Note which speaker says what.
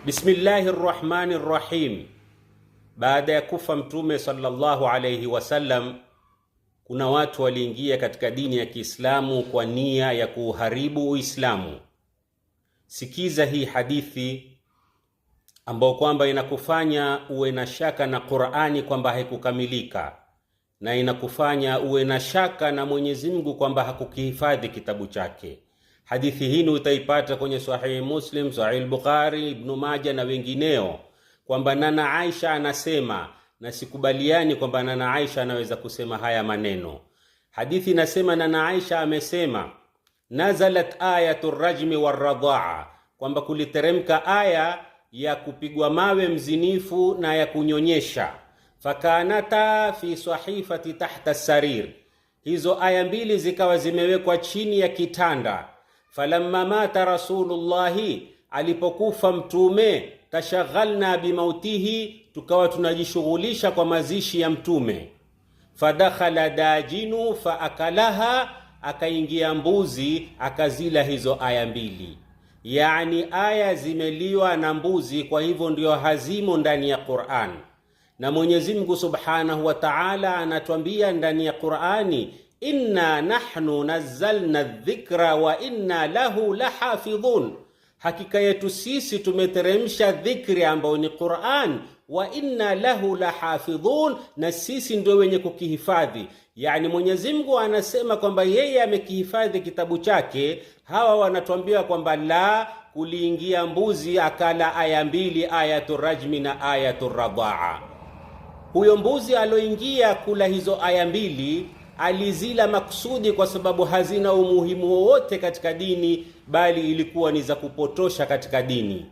Speaker 1: Bismillahir Rahmanir Rahim. Baada ya kufa Mtume sallallahu alayhi wasallam, kuna watu waliingia katika dini ya Kiislamu kwa nia ya kuharibu Uislamu. Sikiza hii hadithi ambayo kwamba inakufanya uwe na shaka na Qur'ani kwamba haikukamilika, na inakufanya uwe na shaka na Mwenyezi Mungu kwamba hakukihifadhi kitabu chake. Hadithi hii utaipata kwenye Sahih Muslim, Sahih Bukhari, Ibn Majah na wengineo, kwamba Nana Aisha anasema, na sikubaliani kwamba Nana Aisha anaweza kusema haya maneno. Hadithi inasema Nana Aisha amesema, nazalat ayatu rajmi warradhaa, kwamba kuliteremka aya ya kupigwa mawe mzinifu na ya kunyonyesha. Fakanata fi sahifati tahta sarir, hizo aya mbili zikawa zimewekwa chini ya kitanda. Falamma mata Rasulullahi, alipokufa Mtume, tashaghalna bimautihi, tukawa tunajishughulisha kwa mazishi ya Mtume. Fadakhala dajinu faakalaha, akaingia mbuzi akazila hizo aya mbili. Yani aya zimeliwa na mbuzi, kwa hivyo ndio hazimo ndani ya Qur'an. Na Mwenyezi Mungu Subhanahu wa Ta'ala anatuambia ndani ya Qur'ani, inna nahnu nazzalna dhikra wa inna lahu lahafidhun, hakika yetu sisi tumeteremsha dhikri ambayo ni Qur'an, wa inna lahu lahafidhun, na sisi ndio wenye kukihifadhi. Yani Mwenyezi Mungu anasema kwamba yeye amekihifadhi kitabu chake. Hawa wanatuambia kwamba la, kuliingia mbuzi akala aya mbili, ayatul rajmi na ayatul radhaa. Huyo mbuzi aloingia kula hizo aya mbili alizila maksudi kwa sababu hazina umuhimu wowote katika dini, bali ilikuwa ni za kupotosha katika dini.